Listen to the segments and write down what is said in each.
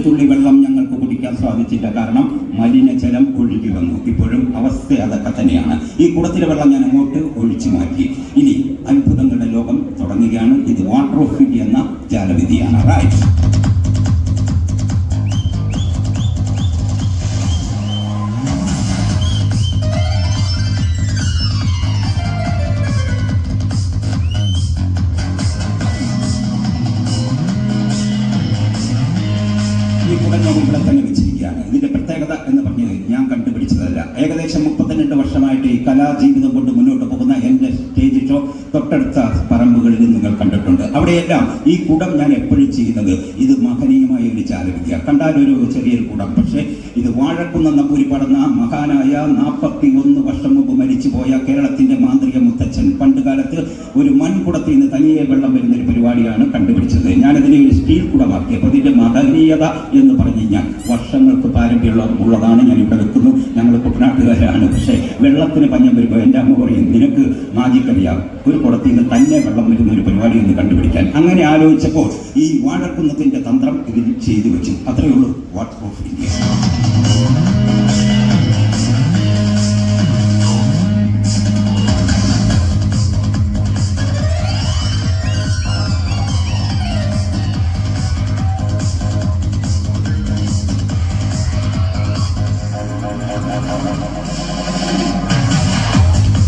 തുള്ളി വെള്ളം ഞങ്ങൾക്ക് കുടിക്കാൻ സാധിച്ചില്ല. കാരണം മലിനജലം ഒഴുകി വന്നു. ഇപ്പോഴും അവസ്ഥ അതൊക്കെ തന്നെയാണ്. ഈ കുടത്തിലെ വെള്ളം ഞാൻ അങ്ങോട്ട് ഒഴിച്ചു മാറ്റി. ഇനി അത്ഭുതങ്ങളുടെ ലോകം തുടങ്ങുകയാണ്. ഇത് വാട്ടർ ഓഫ് ഇന്ത്യ എന്ന ജാലവിധിയാണ്. റൈറ്റ്. ഈ കുടം ഞാൻ ഇവിടെ തന്നെ വെച്ചിരിക്കുകയാണ്. ഇതിന്റെ പ്രത്യേകത എന്ന് പറഞ്ഞത് ഞാൻ കണ്ടുപിടിച്ചതല്ല. ഏകദേശം 32 വർഷമായിട്ട് ഈ കലാജീവിതം കൊണ്ട് മുന്നോട്ട് പോകുന്ന എൻ്റെ സ്റ്റേജ് ഷോ തൊട്ടടുത്ത പറമ്പുകളിൽ നിങ്ങൾ കണ്ടിട്ടുണ്ട്. അവിടെയെല്ലാം ഈ കുടം ഞാൻ എപ്പോഴും ചെയ്യുന്നത് ഇത് മഹനീയമായ ഒരു ജാലവിദ്യ. കണ്ടാലൊരു ചെറിയൊരു കുടം, പക്ഷേ ഇത് വാഴക്കുന്ന നമ്പൂരി പാടുന്ന മഹാനായ 41 വർഷം മുമ്പ് മരിച്ചുപോയ കേരളത്തിന്റെ മാന്ത്രിക മുത്തച്ഛൻ പണ്ട് കാലത്ത് ഒരു മൺകുടത്തിൽ നിന്ന് തനിയെ വെള്ളം വരുന്നൊരു പരിപാടിയാണ് കണ്ടുപിടിച്ചത്. ഞാനതിനെ ഒരു സ്റ്റീൽ കുടമാക്കി. അപ്പോൾ ഇതിന്റെ മഹനീയത എന്ന് പറഞ്ഞു കഴിഞ്ഞാൽ വർഷങ്ങൾക്ക് പാരമ്പര്യമുള്ളതാണ്. ഞാൻ ഇവിടെ വെക്കുന്നു. ഞങ്ങൾ കുട്ടനാട്ടുകാരാണ്. പക്ഷേ വെള്ളത്തിന് പഞ്ഞം വരുമ്പോൾ എൻ്റെ അമ്മ പറയും, നിനക്ക് മാജിക്കറിയാം, ഒരു കുടത്തിൽ നിന്ന് തന്നെ വെള്ളം വരുന്ന ഒരു പരിപാടി ഒന്ന് കണ്ടുപിടിക്കാൻ. അങ്ങനെ ആലോചിച്ചപ്പോൾ ഈ വാഴക്കുന്നതിന്റെ തന്ത്രം ഇതിൽ ചെയ്തു വെച്ചു. അത്രയേ ഉള്ളൂ വാട്ടർ ഓഫ് ഇന്ത്യ.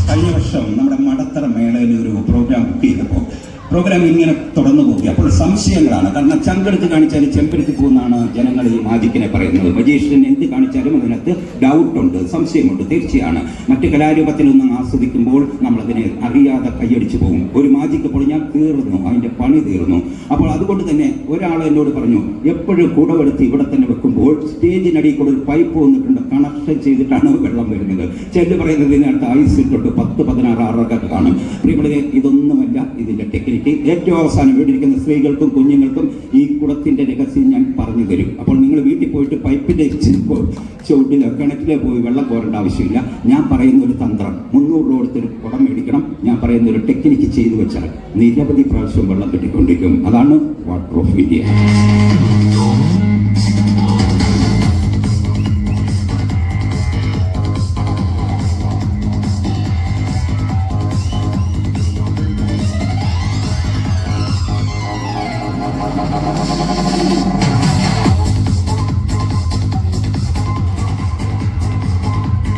കഴിഞ്ഞ വർഷം നമ്മുടെ മടത്തറ മേളയിൽ ഒരു പ്രോഗ്രാം ബുക്ക് ചെയ്തപ്പോൾ പ്രോഗ്രാം ഇങ്ങനെ തുടർന്നു പോകുക. അപ്പോൾ സംശയങ്ങളാണ്. കാരണം ചങ്കെടുത്ത് കാണിച്ചാലും ചെമ്പെടുത്ത് പോകുന്നതാണ് ജനങ്ങൾ ഈ മാജിക്കിനെ പറയുന്നത്. മജീഷ്യൻ എന്ത് കാണിച്ചാലും അതിനകത്ത് ഡൗട്ടുണ്ട്, സംശയമുണ്ട്. തീർച്ചയാണ്. മറ്റ് കലാരൂപത്തിലൊന്നും ആസ്വദിക്കുമ്പോൾ നമ്മളതിനെ അറിയാതെ കൈയടിച്ചു പോകും. ഒരു മാജിക്ക് പൊളിഞ്ഞാൽ തീർന്നു, അതിൻ്റെ പണി തീർന്നു. അപ്പോൾ അതുകൊണ്ട് തന്നെ ഒരാൾ എന്നോട് പറഞ്ഞു, എപ്പോഴും കുടവെടുത്ത് ഇവിടെ തന്നെ വെക്കുമ്പോൾ സ്റ്റേജിനടിയിൽ കൂടെ ഒരു പൈപ്പ് വന്നിട്ടുണ്ട്, കണക്ഷൻ ചെയ്തിട്ടാണ് വെള്ളം വരുന്നത്. ചെല്ല് പറയുന്നത് ഇതിനകത്ത് ഐസ് ഇട്ടിട്ട് 10-16 ആറൊക്കെ കാണും. പ്രിയമുള്ളവരെ, ഇതൊന്നുമല്ല ഇതിൻ്റെ ടെക്നിക്ക്. ഏറ്റവും അവസാനം വീട്ടിലിരിക്കുന്ന സ്ത്രീകൾക്കും കുഞ്ഞുങ്ങൾക്കും ഈ കുടത്തിന്റെ രഹസ്യം ഞാൻ പറഞ്ഞു തരും. അപ്പോൾ നിങ്ങൾ വീട്ടിൽ പോയിട്ട് പൈപ്പിന്റെ ചുവട്ടിലോ കിണറ്റിലോ പോയി വെള്ളം കോരേണ്ട ആവശ്യമില്ല. ഞാൻ പറയുന്ന ഒരു തന്ത്രം, 300 രൂപ കൊടുത്തൊരു കുടം മേടിക്കണം. ഞാൻ പറയുന്ന ഒരു ടെക്നിക്ക് ചെയ്തു വെച്ചാൽ നിരവധി പ്രാവശ്യം വെള്ളം കിട്ടിക്കൊണ്ടിരിക്കും. അതാണ് വാട്ടർ ഓഫ് ഇന്ത്യ.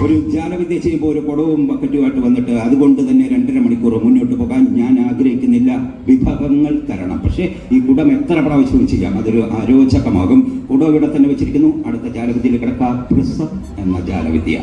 ഒരു ജാലവിദ്യ ചെയ്യുമ്പോൾ ഒരു കുടവും ബക്കറ്റുമായിട്ട് വന്നിട്ട് അതുകൊണ്ട് തന്നെ 2.5 മണിക്കൂർ മുന്നോട്ട് പോകാൻ ഞാൻ ആഗ്രഹിക്കുന്നില്ല. വിഭവങ്ങൾ തരണം. പക്ഷേ ഈ കുടം എത്ര പ്രാവശ്യം ചെയ്യാം, അതൊരു അരോചകമാകും. കുടം ഇവിടെ തന്നെ വെച്ചിരിക്കുന്നു. അടുത്ത ജാലവിദ്യയിൽ കിടക്കുക പ്രിസം എന്ന ജാലവിദ്യ.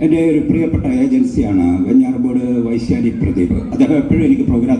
എൻ്റെ ഒരു പ്രിയപ്പെട്ട ഏജൻസിയാണ് വെഞ്ഞാറമൂട് വൈശാലി പ്രദീപ്. അദ്ദേഹം എപ്പോഴും എനിക്ക് പ്രോഗ്രാം